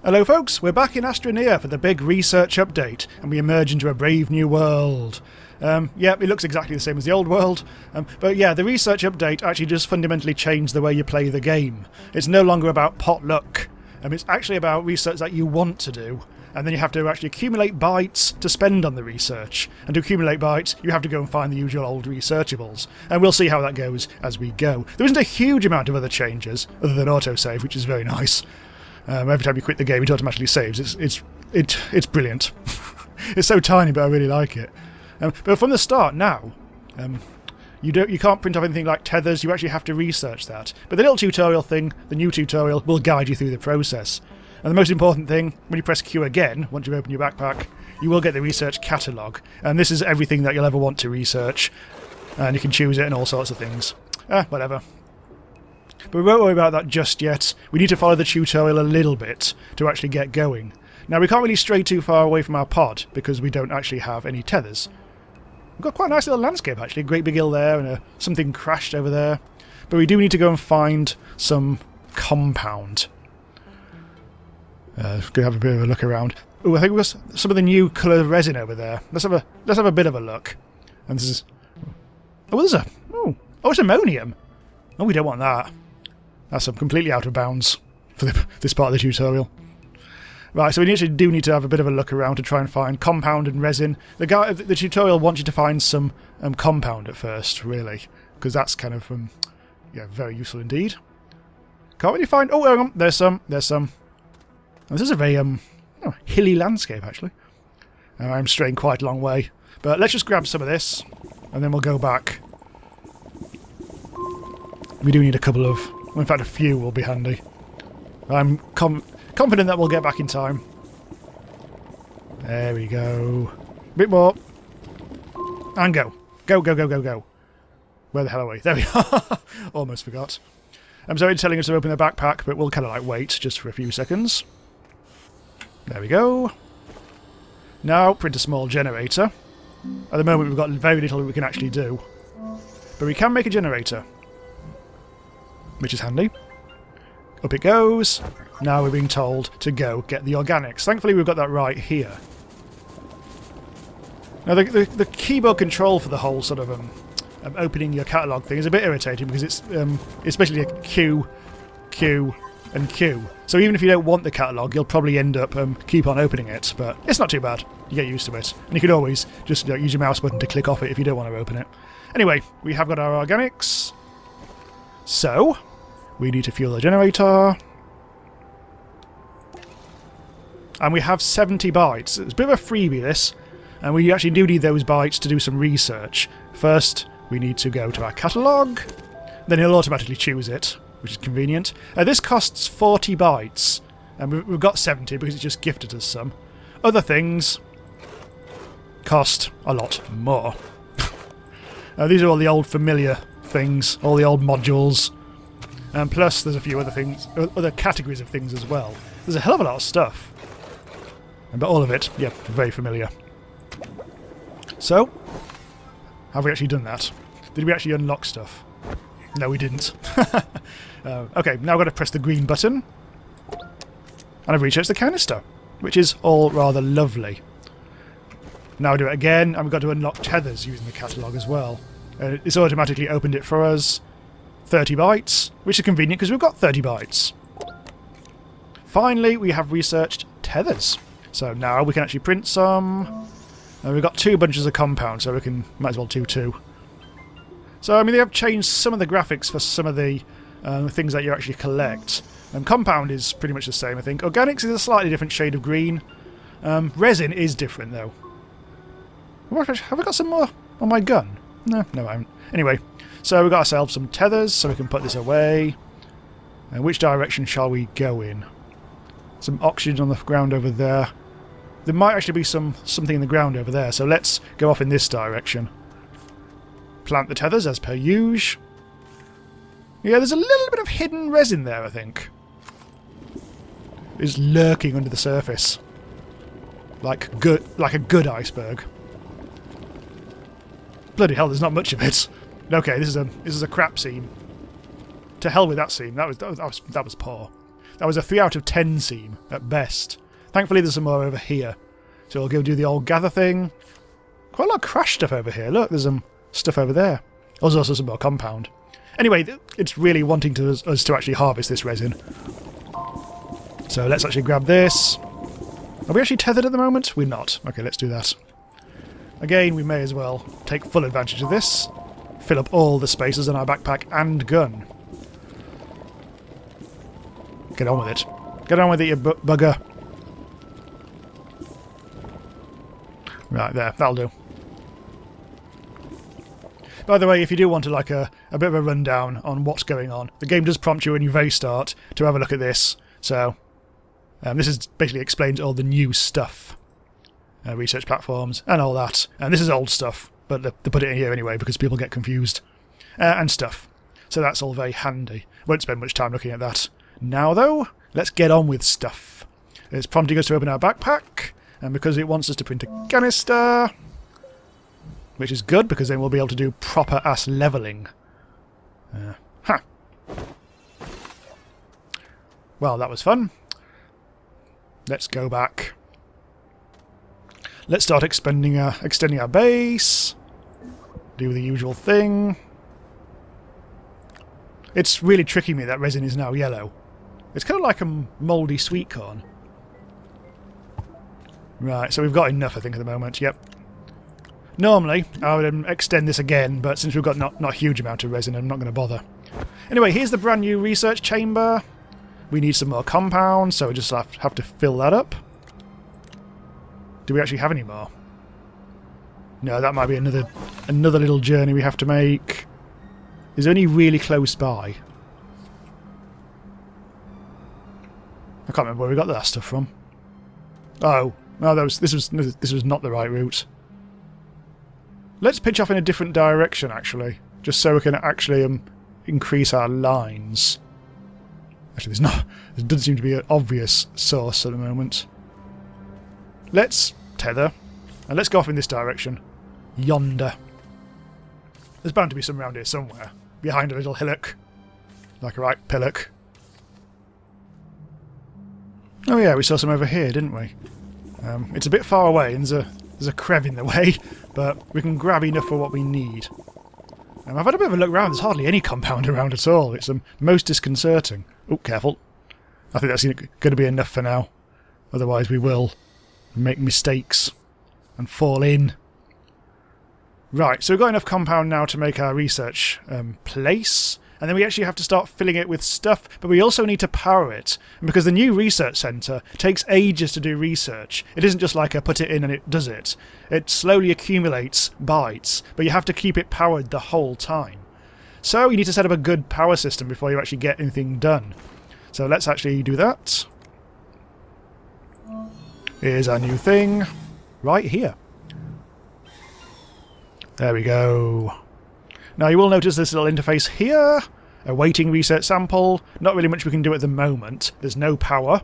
Hello folks, we're back in Astroneer for the big research update, and we emerge into a brave new world. It looks exactly the same as the old world, but yeah, the research update actually just fundamentally changed the way you play the game. It's no longer about pot luck, it's actually about research that you want to do, and then you have to actually accumulate bytes to spend on the research. And to accumulate bytes, you have to go and find the usual old researchables, and we'll see how that goes as we go. There isn't a huge amount of other changes, other than autosave, which is very nice. Every time you quit the game, it automatically saves. It's brilliant. It's so tiny, but I really like it. But from the start now, you can't print off anything like tethers. You actually have to research that. But the little tutorial thing, the new tutorial, will guide you through the process. And the most important thing, when you press Q again, once you open your backpack, you will get the research catalogue. And this is everything that you'll ever want to research. And you can choose it and all sorts of things. Whatever. But we won't worry about that just yet. We need to follow the tutorial a little bit to actually get going. Now, we can't really stray too far away from our pod because we don't actually have any tethers. We've got quite a nice little landscape, actually. A great big hill there and something crashed over there. But we do need to go and find some compound. Going to have a bit of a look around. Oh, I think we've got some of the new colour resin over there. Let's have a bit of a look. And this is... Oh, there's a... Oh, it's ammonium. Oh, we don't want that. That's completely out of bounds for this part of the tutorial. Right, so we actually do need to have a bit of a look around to try and find compound and resin. The tutorial wants you to find some compound at first, really, because that's kind of very useful indeed. Can't really find... Oh, hang on, there's some. Oh, this is a very hilly landscape, actually. I'm straying quite a long way, but let's just grab some of this, and then we'll go back. We do need a couple of... Well, in fact, a few will be handy. I'm confident that we'll get back in time. There we go. A bit more. And go. Go, go, go, go, go. Where the hell are we? There we are. Almost forgot. I'm sorry telling us to open the backpack, but we'll kind of wait just for a few seconds. There we go. Now, print a small generator. At the moment, we've got very little we can actually do. But we can make a generator, which is handy. Up it goes. Now we're being told to go get the organics. Thankfully we've got that right here. Now the keyboard control for the whole sort of opening your catalogue thing is a bit irritating because it's especially a Q, Q and Q. So even if you don't want the catalogue, you'll probably end up keep on opening it, but it's not too bad. You get used to it. And you can always just use your mouse button to click off it if you don't want to open it. Anyway, we have got our organics. So, we need to fuel the generator. And we have 70 bytes. It's a bit of a freebie, this. And we actually do need those bytes to do some research. First, we need to go to our catalogue. Then it'll automatically choose it, which is convenient. This costs 40 bytes. And we've got 70 because it just gifted us some. Other things cost a lot more. These are all the old familiar things, all the old modules. And plus there's a few other things, other categories of things as well. There's a hell of a lot of stuff. But all of it, yeah, very familiar. So, have we actually done that? Did we actually unlock stuff? No, we didn't. Okay, now I've got to press the green button. And I've researched the canister, which is all rather lovely. Now I do it again, and we've got to unlock tethers using the catalogue as well. It's automatically opened it for us. 30 bytes, which is convenient because we've got 30 bytes. Finally, we have researched tethers. So now we can actually print some. And we've got 2 bunches of compound, so we might as well do 2. So, I mean, they have changed some of the graphics for some of the things that you actually collect. Compound is pretty much the same, I think. Organics is a slightly different shade of green. Resin is different, though. Have I got some more on my gun? No, I haven't. Anyway, so we've got ourselves some tethers, so we can put this away. And which direction shall we go in? Some oxygen on the ground over there. There might actually be something in the ground over there, so let's go off in this direction. Plant the tethers as per usual. Yeah, there's a little bit of hidden resin there, I think. It's lurking under the surface. Like a good iceberg. Bloody hell, there's not much of it. Okay, this is a crap scene. To hell with that scene. That was poor. That was a 3 out of 10 seam, at best. Thankfully there's some more over here. So we'll go do the old gather thing. Quite a lot of crash stuff over here. Look, there's some stuff over there. There's also some more compound. Anyway, it's really wanting us to actually harvest this resin. So let's actually grab this. Are we actually tethered at the moment? We're not. Okay, let's do that. Again, we may as well take full advantage of this. Fill up all the spaces in our backpack and gun. Get on with it. Get on with it, you bugger. Right, there. That'll do. By the way, if you do want to like a bit of a rundown on what's going on, the game does prompt you when you very start to have a look at this. So, this is basically explains all the new stuff. Research platforms and all that. And this is old stuff, but they put it in here anyway because people get confused. And stuff. So that's all very handy. Won't spend much time looking at that. Now though, let's get on with stuff. It's prompting us to open our backpack, and because it wants us to print a canister, which is good because then we'll be able to do proper ass levelling. Well, that was fun. Let's go back. Let's start extending our base. Do the usual thing. It's really tricking me that resin is now yellow. It's kind of like a mouldy sweet corn. Right, so we've got enough, I think, at the moment. Yep. Normally, I would extend this again, but since we've got not a huge amount of resin, I'm not going to bother. Anyway, here's the brand new research chamber. We need some more compound, so we just have to fill that up. Do we actually have any more? No, that might be another little journey we have to make. Is there any really close by? I can't remember where we got that stuff from. Oh, this was not the right route. Let's pitch off in a different direction, actually, just so we can actually increase our lines. Actually, there doesn't seem to be an obvious source at the moment. Let's tether, and let's go off in this direction. Yonder. There's bound to be some around here somewhere, behind a little hillock, like a right pillock. Oh yeah, we saw some over here, didn't we? It's a bit far away, and there's a crev in the way, but we can grab enough for what we need. I've had a bit of a look around. There's hardly any compound around at all. It's most disconcerting. Oh, careful. I think that's going to be enough for now. Otherwise we will make mistakes and fall in. Right, so we've got enough compound now to make our research place. And then we actually have to start filling it with stuff, but we also need to power it. And because the new research centre takes ages to do research, it isn't just like a put it in and it does it. It slowly accumulates bytes, but you have to keep it powered the whole time. So you need to set up a good power system before you actually get anything done. So let's actually do that. Here's our new thing. Right here. There we go. Now you will notice this little interface here, awaiting research sample. Not really much we can do at the moment. There's no power.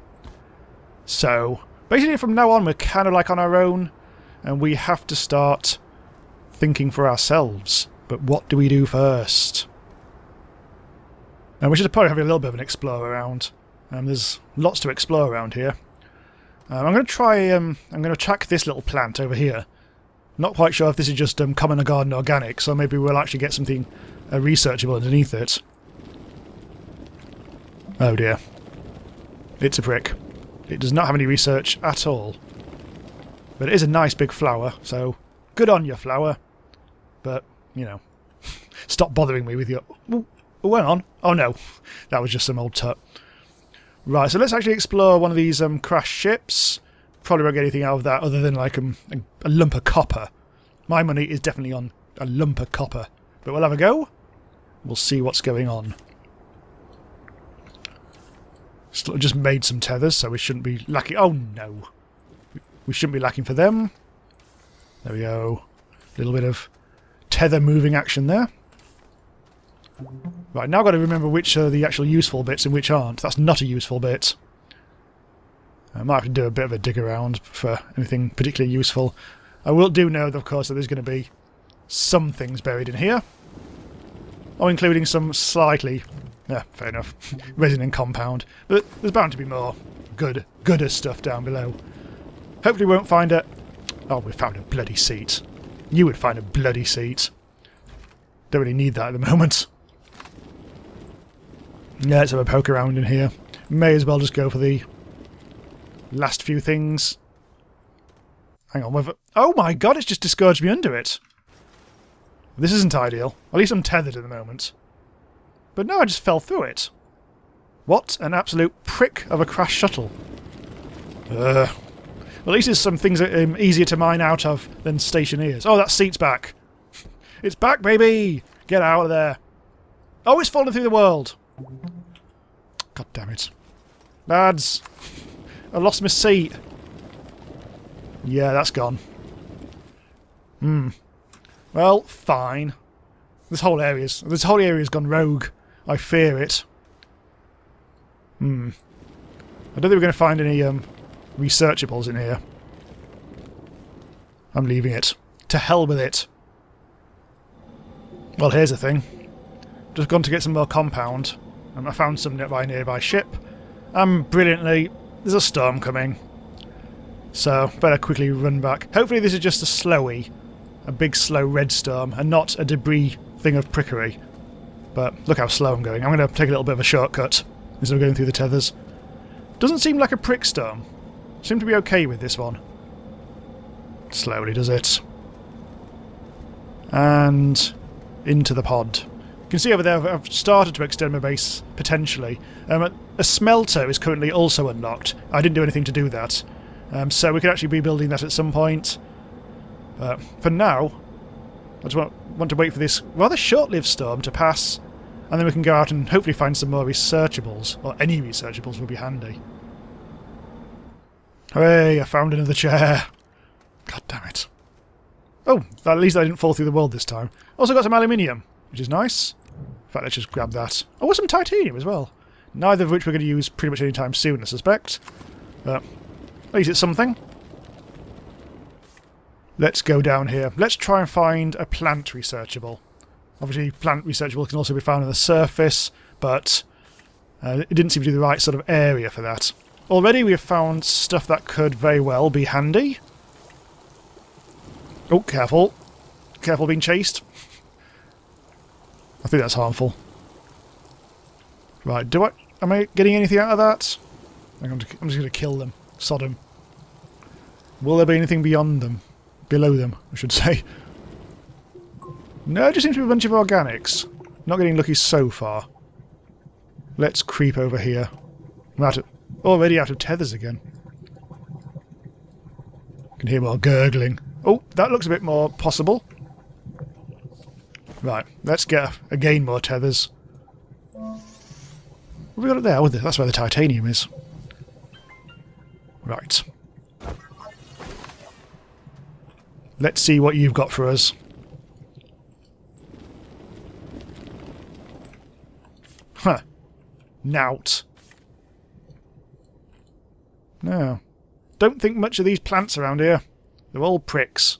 So basically from now on we're kind of like on our own, and we have to start thinking for ourselves. But what do we do first? And we should probably have a little bit of an explore around. There's lots to explore around here. I'm going to try. I'm going to track this little plant over here. Not quite sure if this is just common garden organic, so maybe we'll actually get something researchable underneath it. Oh dear. It's a prick. It does not have any research at all. But it is a nice big flower, so good on you, flower. But, you know, stop bothering me with your... Oh, hang on. Oh no, that was just some old tut. Right, so let's actually explore one of these crashed ships. Probably won't get anything out of that other than like a lump of copper. My money is definitely on a lump of copper. But we'll have a go. We'll see what's going on. Just made some tethers, so we shouldn't be lacking... Oh no! We shouldn't be lacking for them. There we go. A little bit of tether moving action there. Right, now I've got to remember which are the actual useful bits and which aren't. That's not a useful bit. I might have to do a bit of a dig around for anything particularly useful. I will do know, of course, that there's going to be some things buried in here. Oh, including some slightly Yeah, fair enough. Resin and compound. But there's bound to be more gooder stuff down below. Hopefully we won't find it. Oh, we found a bloody seat. You would find a bloody seat. Don't really need that at the moment. Yeah, let's have a poke around in here. May as well just go for the last few things. Hang on, oh my god, it's just disgorged me under it. This isn't ideal. At least I'm tethered at the moment. But no, I just fell through it. What an absolute prick of a crash shuttle. Well, at least there's some things that are easier to mine out of than stationeers. Oh, that seat's back. It's back, baby! Get out of there. Oh, it's fallen through the world. God damn it. Lads, I lost my seat. Yeah, that's gone. Well, fine. This whole area's gone rogue. I fear it. I don't think we're going to find any researchables in here. I'm leaving it. To hell with it. Well, here's the thing. Just gone to get some more compound. And I found some by a nearby ship. Brilliantly, there's a storm coming. So, better quickly run back. Hopefully this is just a slowy. A big slow red storm, and not a debris thing of prickery. But look how slow I'm going. I'm going to take a little bit of a shortcut instead of going through the tethers. Doesn't seem like a prick storm. Seem to be okay with this one. Slowly does it. And into the pod. You can see over there I've started to extend my base, potentially. A smelter is currently also unlocked. I didn't do anything to do that. So we could actually be building that at some point. But for now, I just want to wait for this rather short-lived storm to pass, and then we can go out and hopefully find some more researchables, or any researchables would be handy. Hooray, I found another chair. God damn it. Oh, at least I didn't fall through the world this time. Also got some aluminium, which is nice. In fact, let's just grab that. Oh, with some titanium as well. Neither of which we're going to use pretty much any time soon, I suspect. But at least it's something. Let's go down here. Let's try and find a plant researchable. Obviously, plant researchable can also be found on the surface, but it didn't seem to be the right sort of area for that. Already we have found stuff that could very well be handy. Oh, careful. Careful being chased. I think that's harmful. Right, am I getting anything out of that? I'm just going to kill them. Sod them. Will there be anything beyond them? Below them, I should say. No, it just seems to be a bunch of organics. Not getting lucky so far. Let's creep over here. I'm already out of tethers again. Can hear more gurgling. Oh, that looks a bit more possible. Right, let's get again more tethers. What have we got up there? Oh, that's where the titanium is. Right. Let's see what you've got for us. Huh. Nout. No. Don't think much of these plants around here. They're all pricks.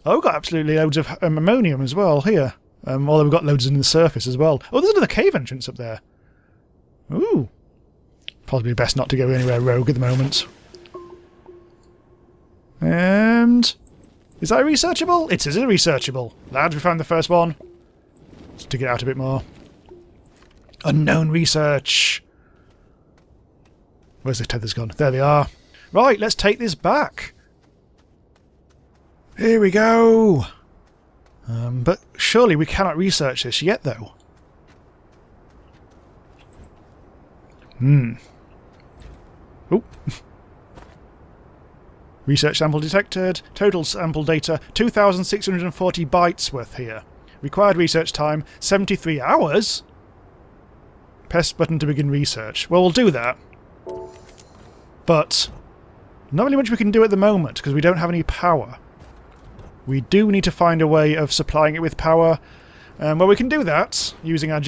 Oh, we've got absolutely loads of ammonium as well here. Although we've got loads in the surface as well. Oh, there's another cave entrance up there. Ooh. Possibly best not to go anywhere rogue at the moment. And is that a researchable? It is a researchable. Lads, we found the first one. Let's dig it out a bit more. Unknown research. Where's the tethers gone? There they are. Right, let's take this back. Here we go. But surely we cannot research this yet, though. Oh. Research sample detected. Total sample data 2,640 bytes worth here. Required research time 73 hours? Press button to begin research. Well, we'll do that. But not really much we can do at the moment because we don't have any power. We do need to find a way of supplying it with power. Well, we can do that using our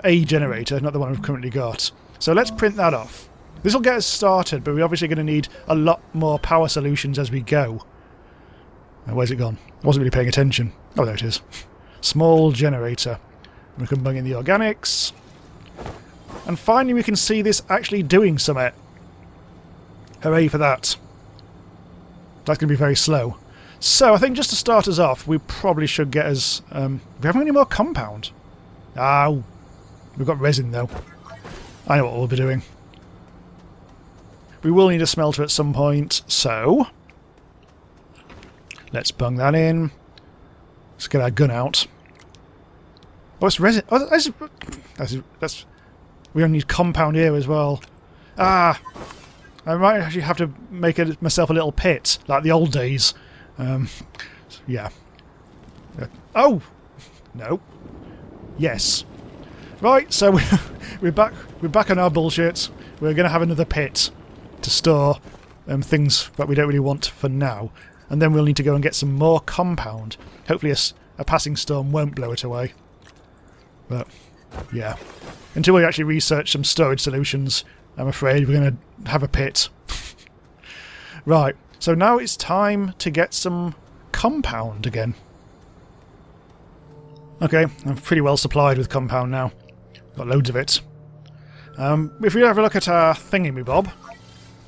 a generator, not the one we've currently got. So let's print that off. This will get us started, but we're obviously going to need a lot more power solutions as we go. Where's it gone? I wasn't really paying attention. Oh, there it is. Small generator. We can bung in the organics. And finally we can see this actually doing something. Hooray for that. That's going to be very slow. So I think just to start us off, we probably should get us... we haven't any more compound. Ow. We've got resin though. I know what we'll be doing. We will need a smelter at some point, so... let's bung that in. Let's get our gun out. Oh, it's resin. Oh, that's... we don't need compound here as well. Ah! I might actually have to make myself a little pit, like the old days. Yeah. Oh! No. Yes. Right, so we're back on our bullshit. We're going to have another pit to store things that we don't really want for now. And then we'll need to go and get some more compound. Hopefully a passing storm won't blow it away. But, yeah. Until we actually research some storage solutions, I'm afraid we're going to have a pit. Right, so now it's time to get some compound again. Okay, I'm pretty well supplied with compound now. Got loads of it. If we have a look at our thingy-me-bob,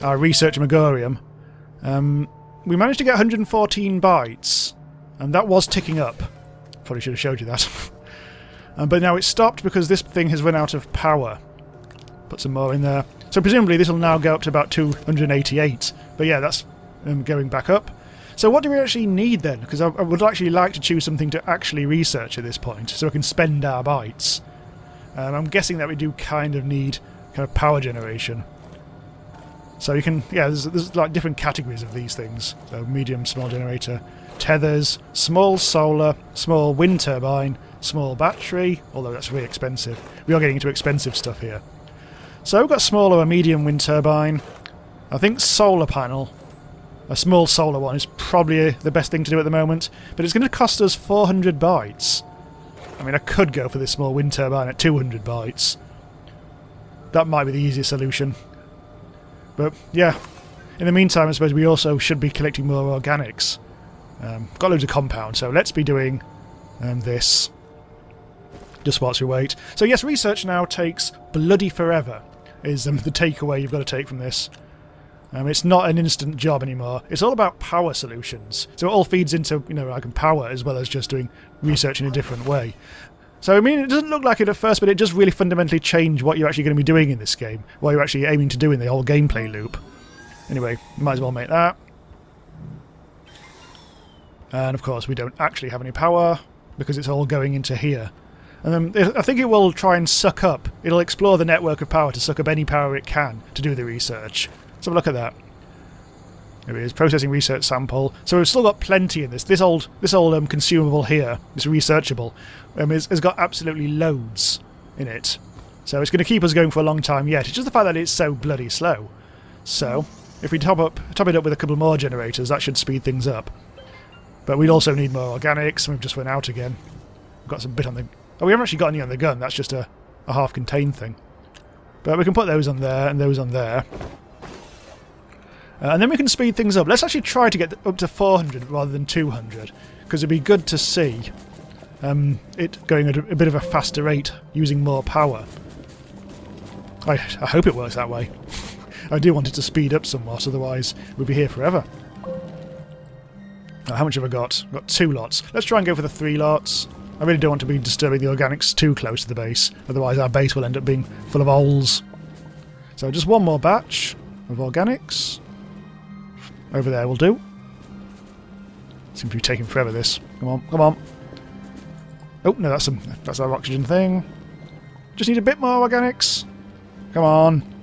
our researchable, we managed to get 114 bytes, and that was ticking up. Probably should have showed you that. But now it's stopped because this thing has run out of power. Put some more in there. So presumably this will now go up to about 288. But yeah, that's going back up. So what do we actually need then? Because I would actually like to choose something to actually research at this point, so we can spend our bytes. I'm guessing that we do kind of need kind of power generation. So you can, yeah, there's like different categories of these things. So medium, small generator, tethers, small solar, small wind turbine, small battery, although that's really expensive. We are getting into expensive stuff here. So we've got small or a medium wind turbine. I think solar panel, a small solar one, is probably the best thing to do at the moment, but it's going to cost us 400 bytes. I mean, I could go for this small wind turbine at 200 bytes. That might be the easiest solution. But, yeah. In the meantime, I suppose we also should be collecting more organics. Got loads of compound, so let's be doing this. Just whilst we wait. So yes, research now takes bloody forever, is the takeaway you've got to take from this. It's not an instant job anymore. It's all about power solutions. So it all feeds into, you know, like power as well as just doing research in a different way. So, I mean, it doesn't look like it at first, but it does really fundamentally change what you're actually going to be doing in this game, what you're actually aiming to do in the whole gameplay loop. Anyway, might as well make that. And, of course, we don't actually have any power, because it's all going into here. And then I think it will try and suck up, it'll explore the network of power to suck up any power it can to do the research. Let's have a look at that. There it is, processing research sample. So we've still got plenty in this. This old consumable here, this researchable, has got absolutely loads in it. So it's going to keep us going for a long time yet. It's just the fact that it's so bloody slow. So if we top it up with a couple more generators, that should speed things up. But we'd also need more organics, and we've just run out again. We've got some bit on the... Oh, we haven't actually got any on the gun. That's just a half-contained thing. But we can put those on there and those on there. And then we can speed things up. Let's actually try to get up to 400 rather than 200, because it'd be good to see it going at a bit of a faster rate, using more power. I hope it works that way. I do want it to speed up somewhat, otherwise we'll be here forever. How much have I got? I've got 2 lots. Let's try and go for the 3 lots. I really don't want to be disturbing the organics too close to the base, otherwise our base will end up being full of holes. So just one more batch of organics. Over there will do. Seems to be taking forever, this. Come on, come on. Oh, no, that's our oxygen thing. Just need a bit more organics. Come on.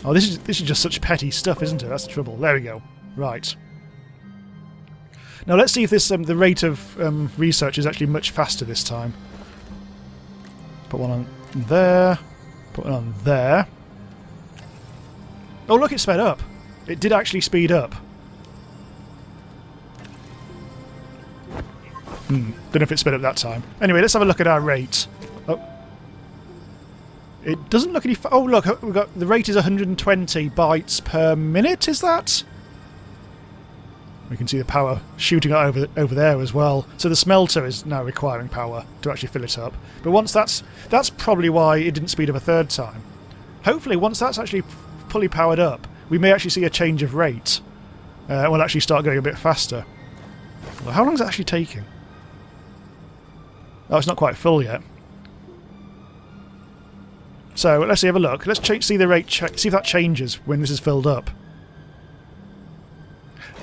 Oh, this is just such petty stuff, isn't it? That's the trouble. There we go. Right. Now let's see if this the rate of research is actually much faster this time. Put one on there. Put one on there. Oh, look, it sped up. It did actually speed up. Don't know if it sped up that time. Anyway, let's have a look at our rate. Oh. It doesn't look any... Oh, look, we've got... The rate is 120 bytes per minute, is that? We can see the power shooting over there as well. So the smelter is now requiring power to actually fill it up. But once that's probably why it didn't speed up a third time. Hopefully, once that's actually fully powered up, we may actually see a change of rate. We'll actually start going a bit faster. Well, how long is it actually taking? Oh, it's not quite full yet. So let's have a look. Let's see the rate. See if that changes when this is filled up.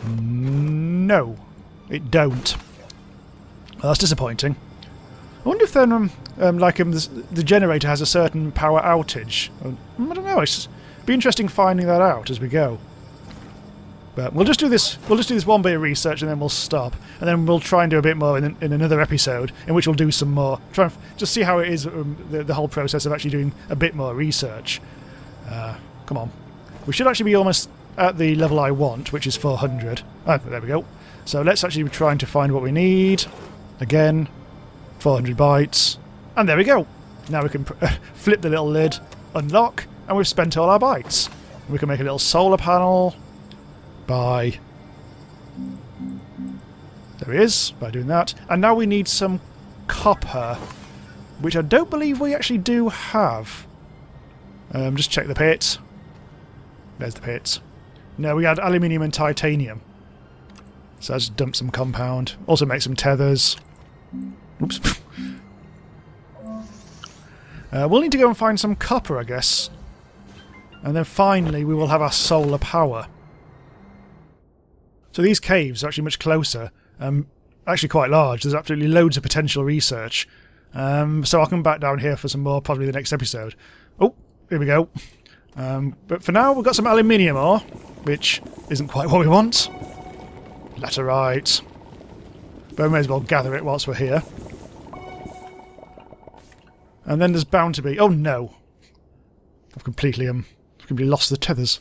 No, it don't. Well, that's disappointing. I wonder if then, the generator has a certain power outage. I don't know. It's be interesting finding that out as we go. But we'll just do this. We'll just do this one bit of research and then we'll stop, and then we'll try and do a bit more in another episode, in which we'll do some more. Try and just see how it is the whole process of actually doing a bit more research. Come on, we should actually be almost at the level I want, which is 400. Oh, there we go. So let's actually be trying to find what we need. Again, 400 bytes, and there we go. Now we can flip the little lid, unlock, and we've spent all our bytes. We can make a little solar panel. There he is, by doing that. And now we need some copper, which I don't believe we actually do have. Just check the pit. There's the pit. No, we had aluminium and titanium. So let's dump some compound. Also make some tethers. Oops. We'll need to go and find some copper, I guess. And then finally we will have our solar power. So these caves are actually much closer, actually quite large. There's absolutely loads of potential research. So I'll come back down here for some more, probably the next episode. Oh, here we go. But for now, we've got some aluminium ore, which isn't quite what we want. Laterite. But we may as well gather it whilst we're here. And then there's bound to be... Oh no! I've completely lost the tethers.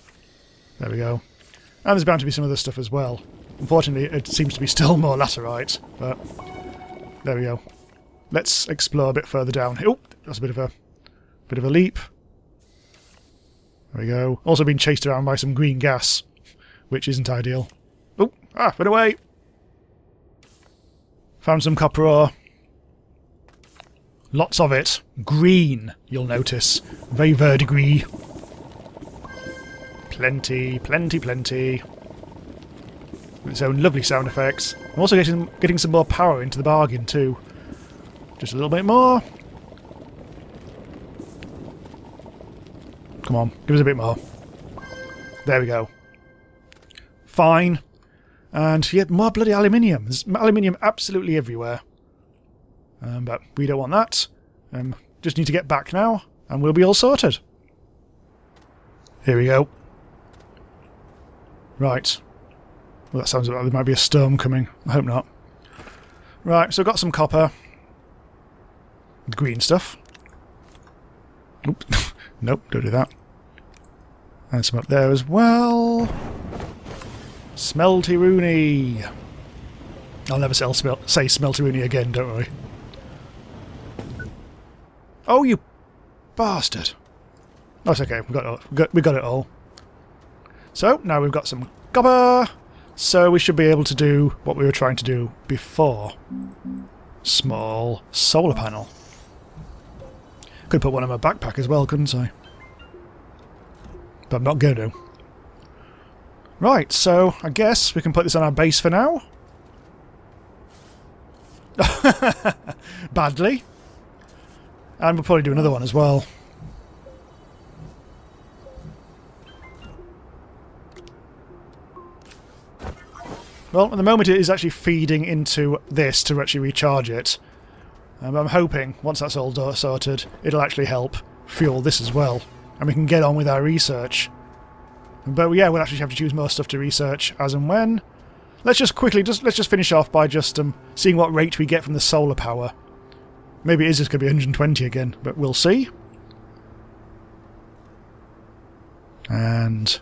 There we go. And there's bound to be some other stuff as well. Unfortunately, it seems to be still more laterite, but there we go. Let's explore a bit further down. Oh, that's a bit of a leap. There we go. Also being chased around by some green gas, which isn't ideal. Oh, run away! Found some copper ore. Lots of it. Green, you'll notice. Very verdigris. Plenty, plenty, plenty. With its own lovely sound effects. I'm also getting some more power into the bargain too. Just a little bit more. Come on, give us a bit more. There we go. Fine. And yeah, more bloody aluminium. There's aluminium absolutely everywhere. But we don't want that. Just need to get back now, and we'll be all sorted. Here we go. Right. Well, that sounds like there might be a storm coming. I hope not. Right, so I've got some copper. Green stuff. Oops. Nope, don't do that. And some up there as well. Smelty Rooney. I'll never say Smelty Rooney again, don't worry. Oh, you bastard. Oh, it's okay, we got it all. So, now we've got some copper, so we should be able to do what we were trying to do before. Small solar panel. Could put one in my backpack as well, couldn't I? But I'm not going to. Right, so I guess we can put this on our base for now. Badly. And we'll probably do another one as well. Well, at the moment it is actually feeding into this to actually recharge it. I'm hoping, once that's all sorted, it'll actually help fuel this as well. And we can get on with our research. But yeah, we'll actually have to choose more stuff to research as and when. Let's just quickly, let's just finish off by just seeing what rate we get from the solar power. Maybe it is just going to be 120 again, but we'll see. And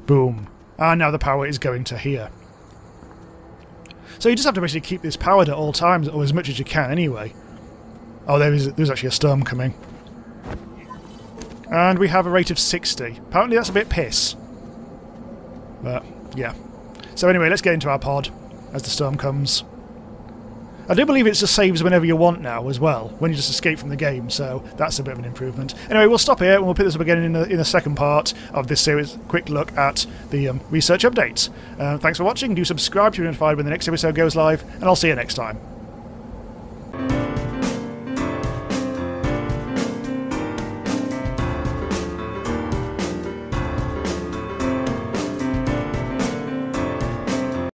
boom. And now the power is going to here. So you just have to basically keep this powered at all times, or as much as you can anyway. Oh, there's actually a storm coming. And we have a rate of 60. Apparently that's a bit piss. But, yeah. So anyway, let's get into our pod as the storm comes. I do believe it just saves whenever you want now as well, when you just escape from the game, so that's a bit of an improvement. Anyway, we'll stop here and we'll pick this up again in the second part of this series. Quick look at the research updates. Thanks for watching. Do subscribe to be notified when the next episode goes live, and I'll see you next time.